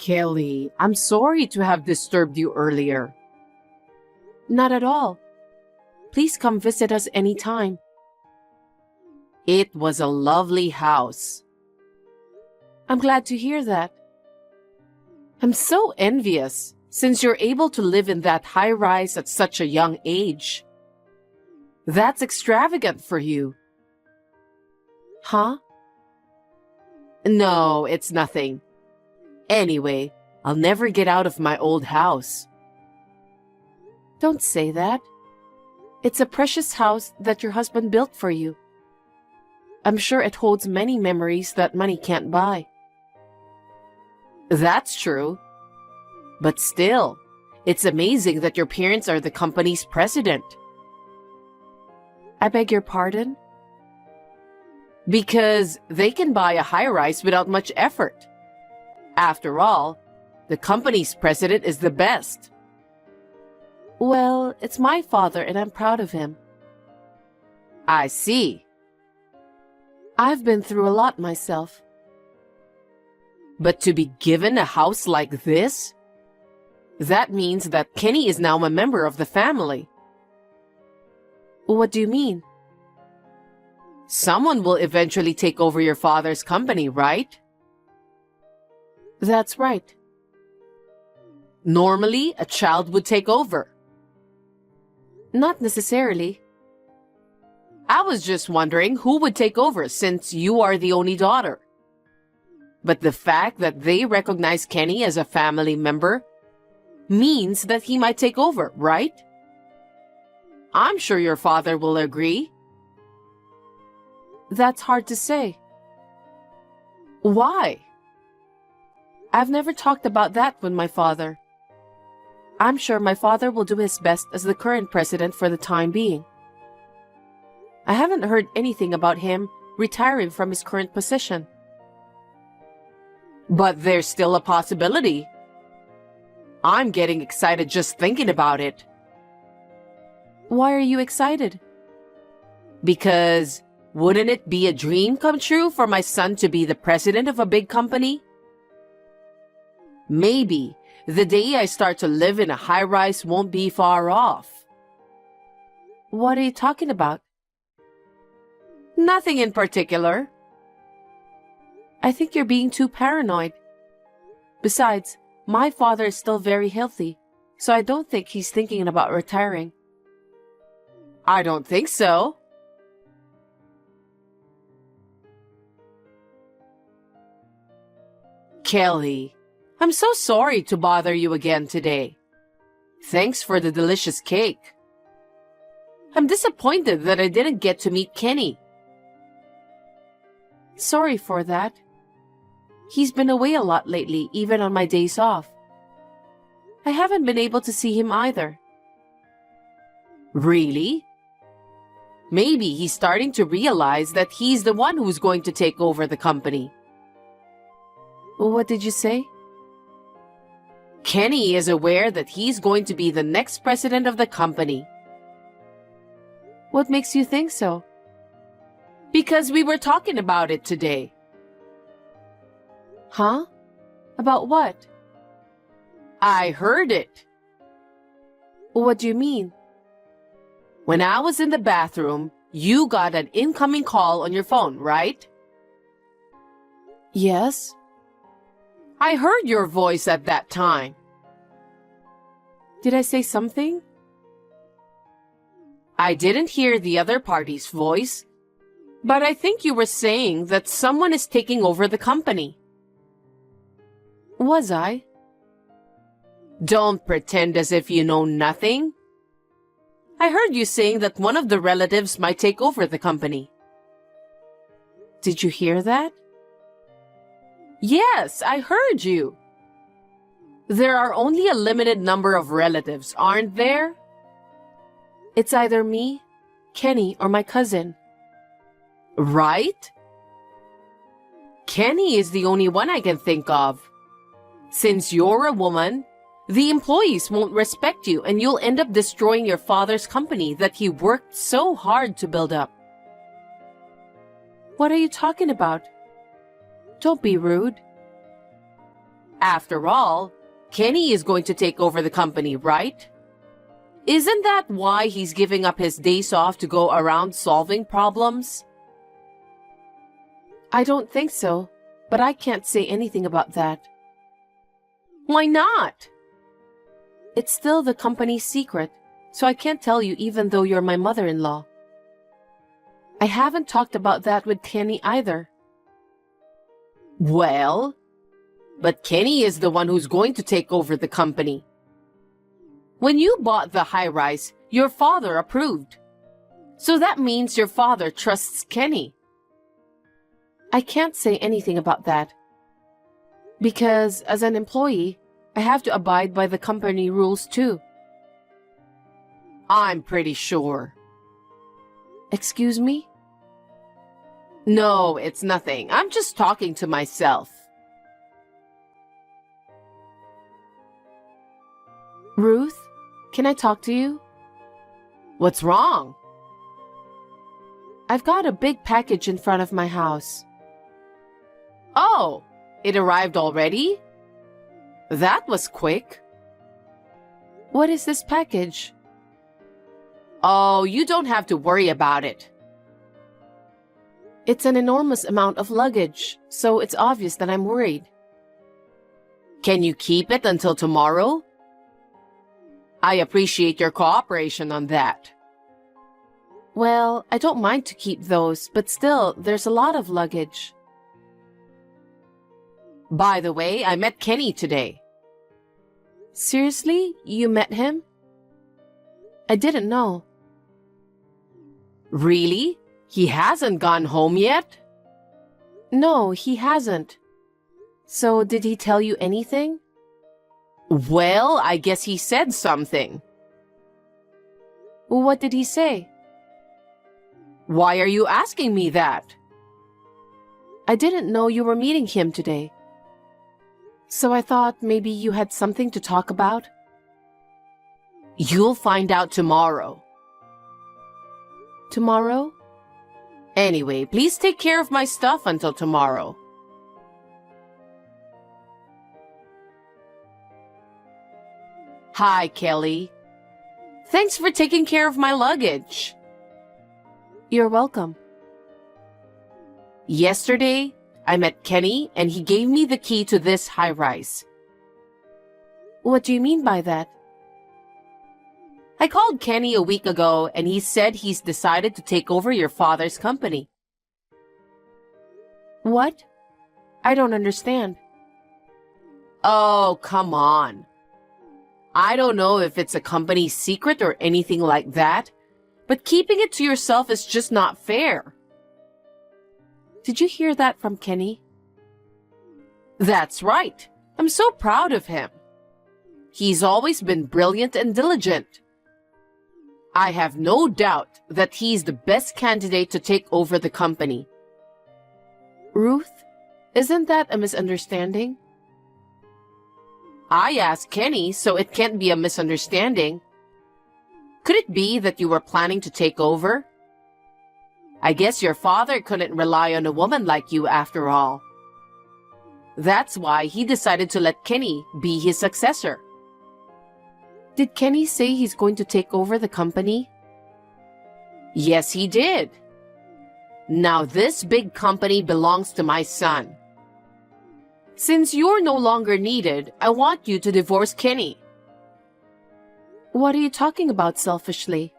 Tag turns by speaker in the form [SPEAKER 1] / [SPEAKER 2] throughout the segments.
[SPEAKER 1] Kelly, I'm sorry to have disturbed you earlier.
[SPEAKER 2] Not at all. Please come visit us anytime.
[SPEAKER 1] It was a lovely house.
[SPEAKER 2] I'm glad to hear that.
[SPEAKER 1] I'm so envious since you're able to live in that high rise at such a young age. That's extravagant for you.
[SPEAKER 2] Huh?
[SPEAKER 1] No, it's nothing. Anyway, I'll never get out of my old house.
[SPEAKER 2] Don't say that. It's a precious house that your husband built for you. I'm sure it holds many memories that money can't buy.
[SPEAKER 1] That's true. But still, it's amazing that your parents are the company's president.
[SPEAKER 2] I beg your pardon?
[SPEAKER 1] Because they can buy a high-rise without much effort. After all, the company's president is the best.
[SPEAKER 2] Well, it's my father and I'm proud of him.
[SPEAKER 1] I see.
[SPEAKER 2] I've been through a lot myself.
[SPEAKER 1] But to be given a house like this? That means that Kenny is now a member of the family.
[SPEAKER 2] What do you mean?
[SPEAKER 1] Someone will eventually take over your father's company, right?
[SPEAKER 2] That's right.
[SPEAKER 1] Normally, a child would take over.
[SPEAKER 2] Not necessarily.
[SPEAKER 1] I was just wondering who would take over since you are the only daughter. But the fact that they recognize Kenny as a family member means that he might take over, right? I'm sure your father will agree.
[SPEAKER 2] That's hard to say.
[SPEAKER 1] Why?
[SPEAKER 2] I've never talked about that with my father. I'm sure my father will do his best as the current president for the time being. I haven't heard anything about him retiring from his current position.
[SPEAKER 1] But there's still a possibility. I'm getting excited just thinking about it.
[SPEAKER 2] Why are you excited?
[SPEAKER 1] Because wouldn't it be a dream come true for my son to be the president of a big company? Maybe the day I start to live in a high-rise won't be far off.
[SPEAKER 2] What are you talking about?
[SPEAKER 1] Nothing in particular.
[SPEAKER 2] I think you're being too paranoid. Besides, my father is still very healthy, so I don't think he's thinking about retiring.
[SPEAKER 1] I don't think so. Kelly, I'm so sorry to bother you again today. Thanks for the delicious cake. I'm disappointed that I didn't get to meet Kenny.
[SPEAKER 2] Sorry for that. He's been away a lot lately, even on my days off. I haven't been able to see him either.
[SPEAKER 1] Really? Maybe he's starting to realize that he's the one who's going to take over the company.
[SPEAKER 2] What did you say?
[SPEAKER 1] Kenny is aware that he's going to be the next president of the company.
[SPEAKER 2] What makes you think so?
[SPEAKER 1] Because we were talking about it today.
[SPEAKER 2] Huh? About what?
[SPEAKER 1] I heard it.
[SPEAKER 2] What do you mean?
[SPEAKER 1] When I was in the bathroom, you got an incoming call on your phone, right?
[SPEAKER 2] Yes.
[SPEAKER 1] I heard your voice at that time.
[SPEAKER 2] Did I say something?
[SPEAKER 1] I didn't hear the other party's voice, but I think you were saying that someone is taking over the company.
[SPEAKER 2] Was I?
[SPEAKER 1] Don't pretend as if you know nothing. I heard you saying that one of the relatives might take over the company.
[SPEAKER 2] Did you hear that?
[SPEAKER 1] Yes, I heard you. There are only a limited number of relatives, aren't there?
[SPEAKER 2] It's either me, Kenny, or my cousin.
[SPEAKER 1] Right? Kenny is the only one I can think of. Since you're a woman, the employees won't respect you and you'll end up destroying your father's company that he worked so hard to build up.
[SPEAKER 2] What are you talking about? Don't be rude.
[SPEAKER 1] After all, Kenny is going to take over the company, right? Isn't that why he's giving up his days off to go around solving problems?
[SPEAKER 2] I don't think so, but I can't say anything about that.
[SPEAKER 1] Why not?
[SPEAKER 2] It's still the company's secret, so I can't tell you even though you're my mother-in-law. I haven't talked about that with Kenny either.
[SPEAKER 1] Well, but Kenny is the one who's going to take over the company. When you bought the high-rise, your father approved. So that means your father trusts Kenny.
[SPEAKER 2] I can't say anything about that. Because as an employee, I have to abide by the company rules too.
[SPEAKER 1] I'm pretty sure.
[SPEAKER 2] Excuse me?
[SPEAKER 1] No, it's nothing. I'm just talking to myself.
[SPEAKER 2] Ruth, can I talk to you?
[SPEAKER 1] What's wrong?
[SPEAKER 2] I've got a big package in front of my house.
[SPEAKER 1] Oh, it arrived already? That was quick.
[SPEAKER 2] What is this package?
[SPEAKER 1] Oh, you don't have to worry about it.
[SPEAKER 2] It's an enormous amount of luggage, so it's obvious that I'm worried.
[SPEAKER 1] Can you keep it until tomorrow? I appreciate your cooperation on that.
[SPEAKER 2] Well, I don't mind to keep those, but still, there's a lot of luggage.
[SPEAKER 1] By the way, I met Kenny today.
[SPEAKER 2] Seriously? You met him? I didn't know.
[SPEAKER 1] Really? He hasn't gone home yet?
[SPEAKER 2] No, he hasn't. So, did he tell you anything?
[SPEAKER 1] Well, I guess he said something.
[SPEAKER 2] What did he say?
[SPEAKER 1] Why are you asking me that?
[SPEAKER 2] I didn't know you were meeting him today. So I thought maybe you had something to talk about.
[SPEAKER 1] You'll find out tomorrow.
[SPEAKER 2] Tomorrow?
[SPEAKER 1] Anyway, please take care of my stuff until tomorrow. Hi, Kelly. Thanks for taking care of my luggage.
[SPEAKER 2] You're welcome.
[SPEAKER 1] Yesterday, I met Kenny and he gave me the key to this high-rise.
[SPEAKER 2] What do you mean by that?
[SPEAKER 1] I called Kenny a week ago and he said he's decided to take over your father's company.
[SPEAKER 2] What? I don't understand.
[SPEAKER 1] Oh, come on. I don't know if it's a company secret or anything like that, but keeping it to yourself is just not fair.
[SPEAKER 2] Did you hear that from Kenny?
[SPEAKER 1] That's right. I'm so proud of him. He's always been brilliant and diligent. I have no doubt that he's the best candidate to take over the company.
[SPEAKER 2] Ruth, isn't that a misunderstanding?
[SPEAKER 1] I asked Kenny, so it can't be a misunderstanding. Could it be that you were planning to take over? I guess your father couldn't rely on a woman like you after all. That's why he decided to let Kenny be his successor.
[SPEAKER 2] Did Kenny say he's going to take over the company?
[SPEAKER 1] Yes, he did. Now this big company belongs to my son. Since you're no longer needed, I want you to divorce Kenny.
[SPEAKER 2] What are you talking about selfishly?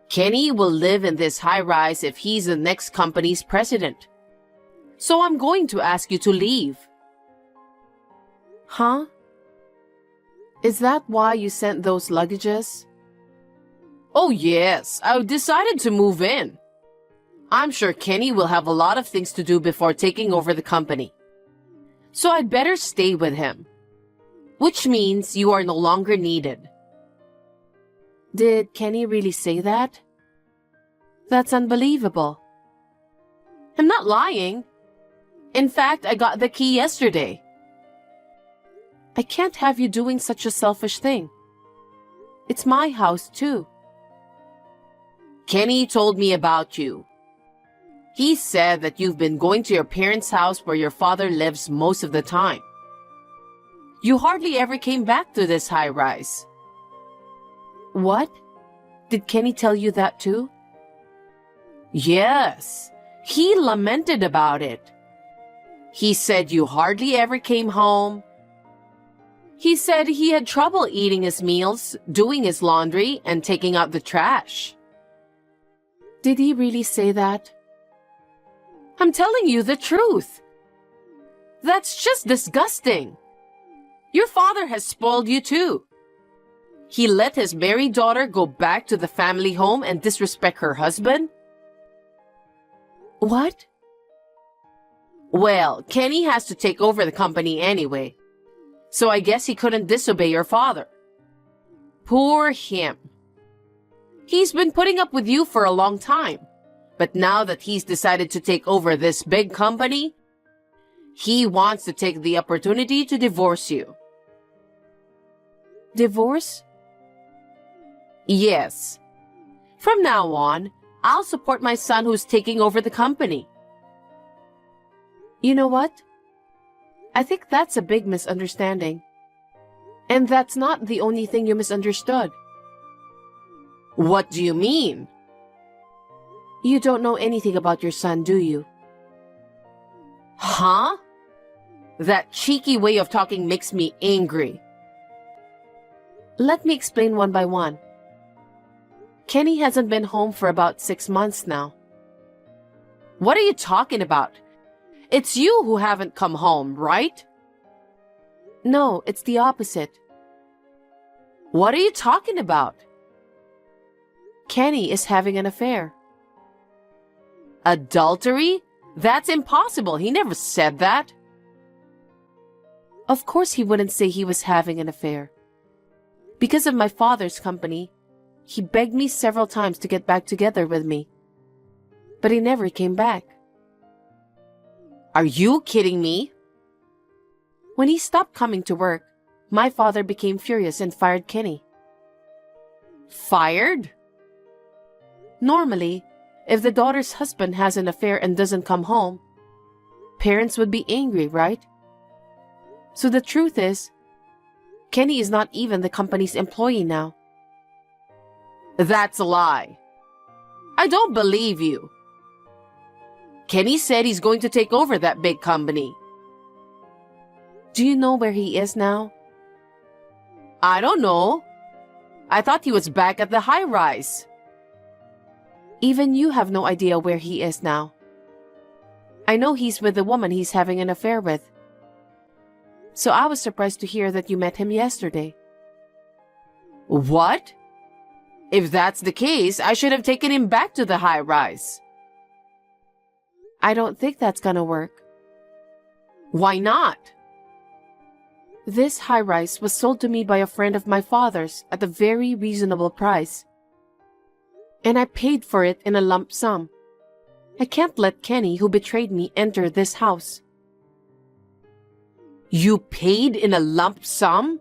[SPEAKER 1] Kenny will live in this high-rise if he's the next company's president. So I'm going to ask you to leave.
[SPEAKER 2] Huh? Is that why you sent those luggages?
[SPEAKER 1] Oh yes, I decided to move in. I'm sure Kenny will have a lot of things to do before taking over the company. So I'd better stay with him. Which means you are no longer needed.
[SPEAKER 2] Did Kenny really say that? That's unbelievable.
[SPEAKER 1] I'm not lying. In fact, I got the key yesterday.
[SPEAKER 2] I can't have you doing such a selfish thing. It's my house, too.
[SPEAKER 1] Kenny told me about you. He said that you've been going to your parents' house where your father lives most of the time. You hardly ever came back to this high rise.
[SPEAKER 2] What? Did Kenny tell you that too?
[SPEAKER 1] Yes, he lamented about it. He said you hardly ever came home. He said he had trouble eating his meals, doing his laundry, and taking out the trash.
[SPEAKER 2] Did he really say that?
[SPEAKER 1] I'm telling you the truth. That's just disgusting. Your father has spoiled you too. He let his married daughter go back to the family home and disrespect her husband?
[SPEAKER 2] What?
[SPEAKER 1] Well, Kenny has to take over the company anyway, so I guess he couldn't disobey your father. Poor him. He's been putting up with you for a long time, but now that he's decided to take over this big company, he wants to take the opportunity to divorce you.
[SPEAKER 2] Divorce?
[SPEAKER 1] Yes. From now on, I'll support my son who's taking over the company.
[SPEAKER 2] You know what? I think that's a big misunderstanding. And that's not the only thing you misunderstood.
[SPEAKER 1] What do you mean?
[SPEAKER 2] You don't know anything about your son, do you?
[SPEAKER 1] Huh? That cheeky way of talking makes me angry.
[SPEAKER 2] Let me explain one by one. Kenny hasn't been home for about 6 months now.
[SPEAKER 1] What are you talking about? It's you who haven't come home, right?
[SPEAKER 2] No, it's the opposite.
[SPEAKER 1] What are you talking about?
[SPEAKER 2] Kenny is having an affair.
[SPEAKER 1] Adultery? That's impossible. He never said that.
[SPEAKER 2] Of course he wouldn't say he was having an affair. Because of my father's company, he begged me several times to get back together with me. But he never came back.
[SPEAKER 1] Are you kidding me?
[SPEAKER 2] When he stopped coming to work, my father became furious and fired Kenny.
[SPEAKER 1] Fired?
[SPEAKER 2] Normally, if the daughter's husband has an affair and doesn't come home, parents would be angry, right? So the truth is, Kenny is not even the company's employee now.
[SPEAKER 1] That's a lie. I don't believe you. Kenny said he's going to take over that big company.
[SPEAKER 2] Do you know where he is now?
[SPEAKER 1] I don't know. I thought he was back at the high rise.
[SPEAKER 2] Even you have no idea where he is now. I know he's with the woman he's having an affair with. So I was surprised to hear that you met him yesterday.
[SPEAKER 1] What? If that's the case, I should have taken him back to the high rise.
[SPEAKER 2] I don't think that's gonna work.
[SPEAKER 1] Why not?
[SPEAKER 2] This high rise was sold to me by a friend of my father's at a very reasonable price. And I paid for it in a lump sum. I can't let Kenny, who betrayed me, enter this house.
[SPEAKER 1] You paid in a lump sum?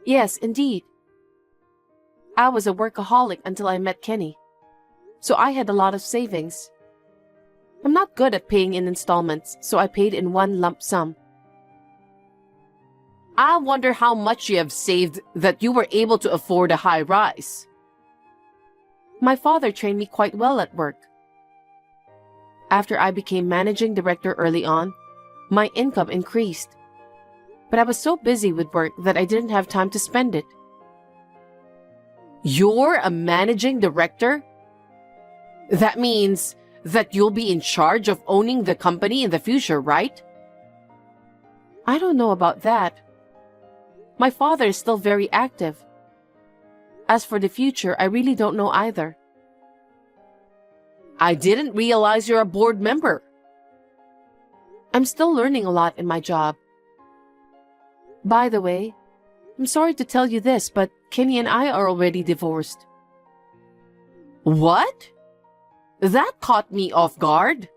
[SPEAKER 2] Yes, indeed. I was a workaholic until I met Kenny, so I had a lot of savings. I'm not good at paying in installments, so I paid in one lump sum.
[SPEAKER 1] I wonder how much you have saved that you were able to afford a high rise.
[SPEAKER 2] My father trained me quite well at work. After I became managing director early on, my income increased. But I was so busy with work that I didn't have time to spend it.
[SPEAKER 1] You're a managing director? That means that you'll be in charge of owning the company in the future, right?
[SPEAKER 2] I don't know about that. My father is still very active. As for the future, I really don't know either.
[SPEAKER 1] I didn't realize you're a board member.
[SPEAKER 2] I'm still learning a lot in my job. By the way, I'm sorry to tell you this, but Kenny and I are already divorced.
[SPEAKER 1] What? That caught me off guard.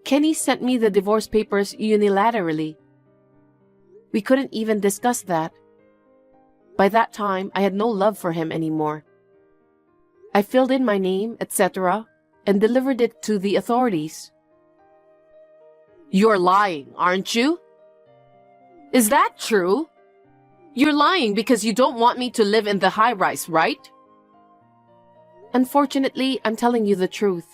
[SPEAKER 2] Kenny sent me the divorce papers unilaterally. We couldn't even discuss that. By that time, I had no love for him anymore. I filled in my name, etc., and delivered it to the authorities.
[SPEAKER 1] You're lying, aren't you? Is that true? You're lying because you don't want me to live in the high-rise, right?
[SPEAKER 2] Unfortunately, I'm telling you the truth.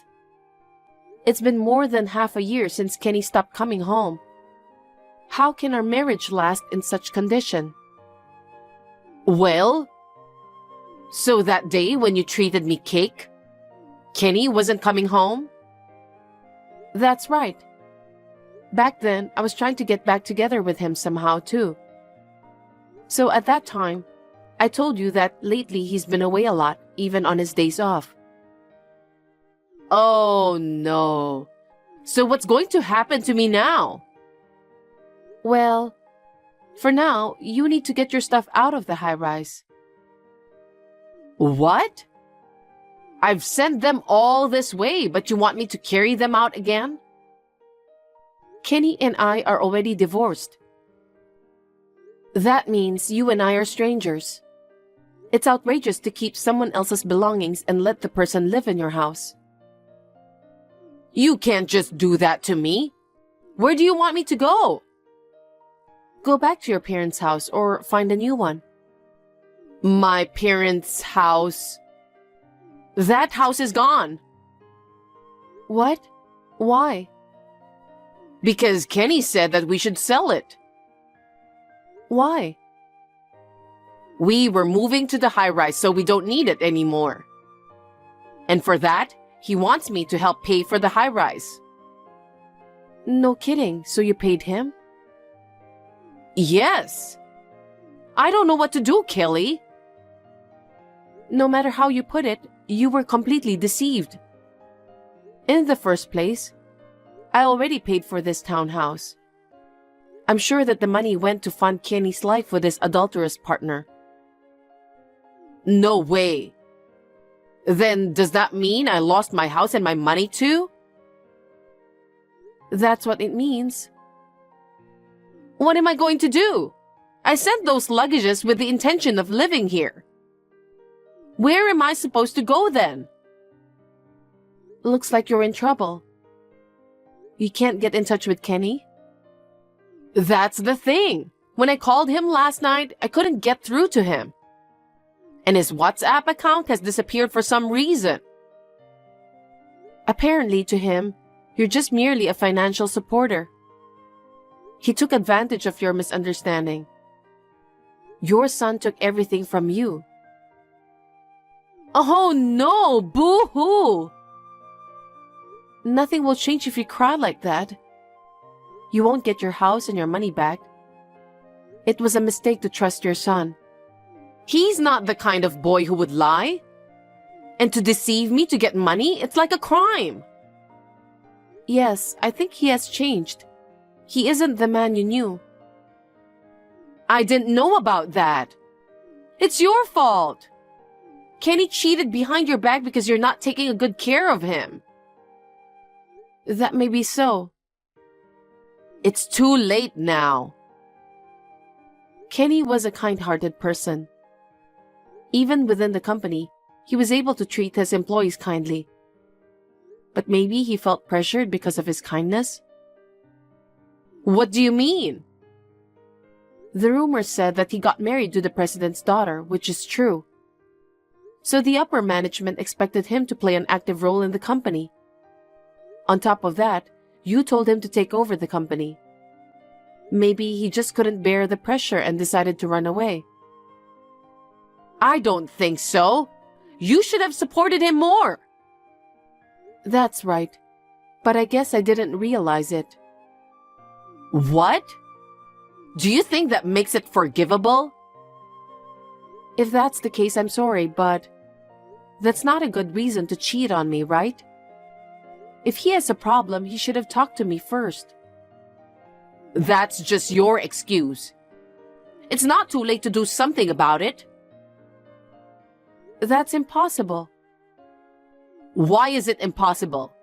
[SPEAKER 2] It's been more than half a year since Kenny stopped coming home. How can our marriage last in such condition?
[SPEAKER 1] Well, so that day when you treated me cake, Kenny wasn't coming home?
[SPEAKER 2] That's right. Back then, I was trying to get back together with him somehow too. So at that time, I told you that lately he's been away a lot, even on his days off.
[SPEAKER 1] Oh no. So what's going to happen to me now?
[SPEAKER 2] Well, for now, you need to get your stuff out of the high-rise.
[SPEAKER 1] What? I've sent them all this way, but you want me to carry them out again?
[SPEAKER 2] Kenny and I are already divorced. That means you and I are strangers. It's outrageous to keep someone else's belongings and let the person live in your house.
[SPEAKER 1] You can't just do that to me. Where do you want me to go?
[SPEAKER 2] Go back to your parents' house or find a new one.
[SPEAKER 1] My parents' house? That house is gone.
[SPEAKER 2] What? Why?
[SPEAKER 1] Because Kenny said that we should sell it.
[SPEAKER 2] Why?
[SPEAKER 1] We were moving to the high-rise, so we don't need it anymore. And for that, he wants me to help pay for the high-rise.
[SPEAKER 2] No kidding, so you paid him?
[SPEAKER 1] Yes. I don't know what to do, Kelly.
[SPEAKER 2] No matter how you put it, you were completely deceived. In the first place, I already paid for this townhouse. I'm sure that the money went to fund Kenny's life with his adulterous partner.
[SPEAKER 1] No way. Then does that mean I lost my house and my money too?
[SPEAKER 2] That's what it means.
[SPEAKER 1] What am I going to do? I sent those luggages with the intention of living here. Where am I supposed to go then?
[SPEAKER 2] Looks like you're in trouble. You can't get in touch with Kenny?
[SPEAKER 1] That's the thing. When I called him last night, I couldn't get through to him. And his WhatsApp account has disappeared for some reason.
[SPEAKER 2] Apparently to him, you're just merely a financial supporter. He took advantage of your misunderstanding. Your son took everything from you.
[SPEAKER 1] Oh no, boo-hoo!
[SPEAKER 2] Nothing will change if you cry like that. You won't get your house and your money back. It was a mistake to trust your son.
[SPEAKER 1] He's not the kind of boy who would lie. And to deceive me to get money, it's like a crime.
[SPEAKER 2] Yes, I think he has changed. He isn't the man you knew.
[SPEAKER 1] I didn't know about that. It's your fault. Kenny cheated behind your back because you're not taking a good care of him.
[SPEAKER 2] That may be so.
[SPEAKER 1] It's too late now.
[SPEAKER 2] Kenny was a kind-hearted person. Even within the company, he was able to treat his employees kindly. But maybe he felt pressured because of his kindness?
[SPEAKER 1] What do you mean?
[SPEAKER 2] The rumor said that he got married to the president's daughter, which is true. So the upper management expected him to play an active role in the company. On top of that, you told him to take over the company. Maybe he just couldn't bear the pressure and decided to run away.
[SPEAKER 1] I don't think so. You should have supported him more.
[SPEAKER 2] That's right. But I guess I didn't realize it.
[SPEAKER 1] What? Do you think that makes it forgivable?
[SPEAKER 2] If that's the case, I'm sorry, but that's not a good reason to cheat on me, right? If he has a problem, he should have talked to me first.
[SPEAKER 1] That's just your excuse. It's not too late to do something about it.
[SPEAKER 2] That's impossible.
[SPEAKER 1] Why is it impossible?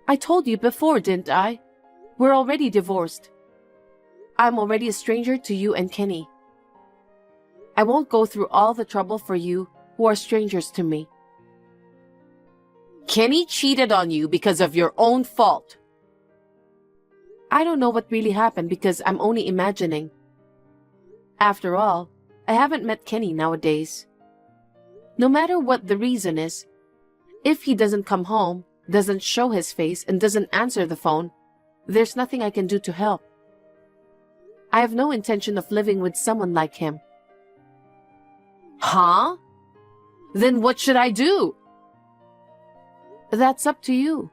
[SPEAKER 2] I told you before, didn't I? We're already divorced. I'm already a stranger to you and Kenny. I won't go through all the trouble for you who are strangers to me.
[SPEAKER 1] Kenny cheated on you because of your own fault.
[SPEAKER 2] I don't know what really happened because I'm only imagining. After all, I haven't met Kenny nowadays. No matter what the reason is, if he doesn't come home, doesn't show his face, and doesn't answer the phone, there's nothing I can do to help. I have no intention of living with someone like him.
[SPEAKER 1] Huh? Then what should I do?
[SPEAKER 2] That's up to you.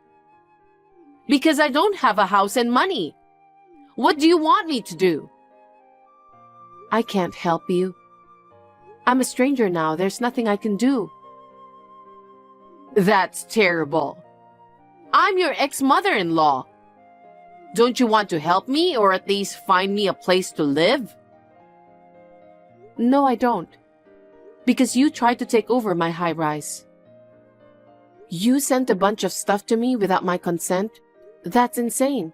[SPEAKER 1] Because I don't have a house and money. What do you want me to do?
[SPEAKER 2] I can't help you. I'm a stranger now. There's nothing I can do.
[SPEAKER 1] That's terrible. I'm your ex-mother-in-law. Don't you want to help me or at least find me a place to live?
[SPEAKER 2] No, I don't. Because you tried to take over my high-rise. You sent a bunch of stuff to me without my consent. That's insane.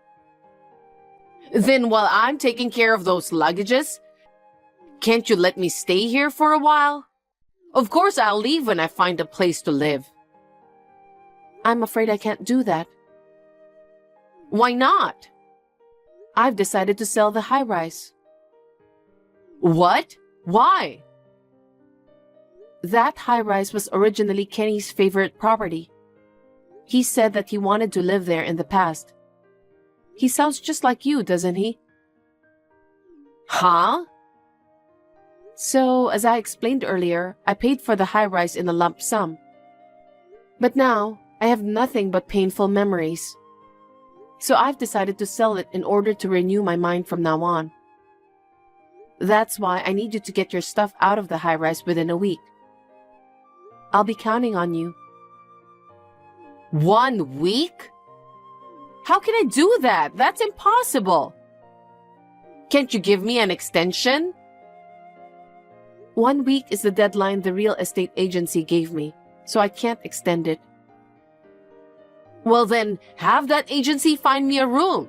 [SPEAKER 1] Then while I'm taking care of those luggages, can't you let me stay here for a while? Of course I'll leave when I find a place to live.
[SPEAKER 2] I'm afraid I can't do that.
[SPEAKER 1] Why not?
[SPEAKER 2] I've decided to sell the high-rise.
[SPEAKER 1] What? Why?
[SPEAKER 2] That high-rise was originally Kenny's favorite property. He said that he wanted to live there in the past. He sounds just like you, doesn't he?
[SPEAKER 1] Huh?
[SPEAKER 2] So, as I explained earlier, I paid for the high-rise in a lump sum. But now, I have nothing but painful memories. So I've decided to sell it in order to renew my mind from now on. That's why I need you to get your stuff out of the high-rise within a week. I'll be counting on you.
[SPEAKER 1] 1 week? How can I do that? That's impossible. Can't you give me an extension?
[SPEAKER 2] 1 week is the deadline the real estate agency gave me, so I can't extend it.
[SPEAKER 1] Well then, have that agency find me a room.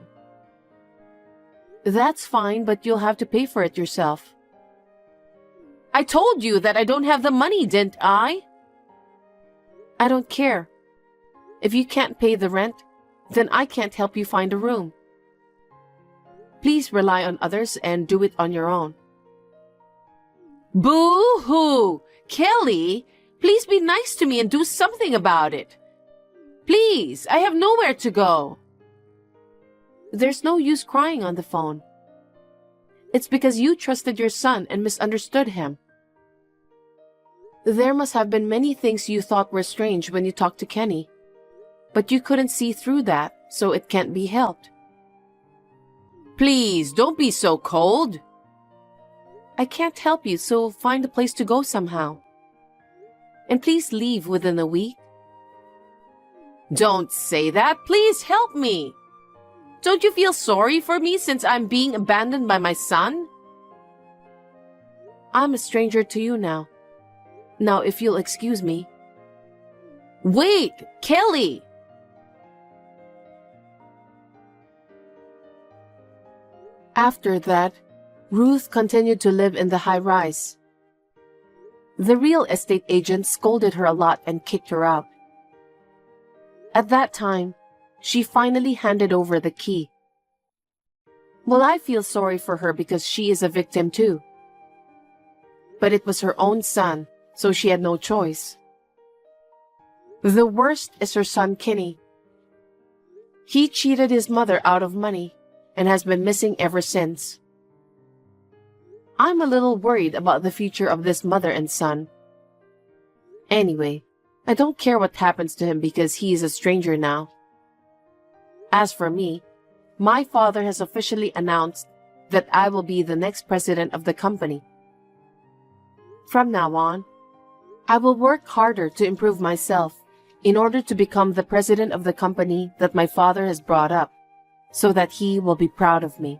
[SPEAKER 2] That's fine, but you'll have to pay for it yourself.
[SPEAKER 1] I told you that I don't have the money, didn't I?
[SPEAKER 2] I don't care. If you can't pay the rent, then I can't help you find a room. Please rely on others and do it on your own.
[SPEAKER 1] Boo-hoo! Kelly, please be nice to me and do something about it. Please, I have nowhere to go.
[SPEAKER 2] There's no use crying on the phone. It's because you trusted your son and misunderstood him. There must have been many things you thought were strange when you talked to Kenny. But you couldn't see through that, so it can't be helped.
[SPEAKER 1] Please, don't be so cold.
[SPEAKER 2] I can't help you, so find a place to go somehow. And please leave within a week.
[SPEAKER 1] Don't say that. Please help me. Don't you feel sorry for me since I'm being abandoned by my son?
[SPEAKER 2] I'm a stranger to you now. Now, if you'll excuse me.
[SPEAKER 1] Wait, Kelly!
[SPEAKER 2] After that, Ruth continued to live in the high-rise. The real estate agent scolded her a lot and kicked her out. At that time, she finally handed over the key. Well, I feel sorry for her because she is a victim too. But it was her own son, so she had no choice. The worst is her son Kenny. He cheated his mother out of money and has been missing ever since. I'm a little worried about the future of this mother and son. Anyway, I don't care what happens to him because he is a stranger now. As for me, my father has officially announced that I will be the next president of the company. From now on, I will work harder to improve myself in order to become the president of the company that my father has brought up, so that he will be proud of me.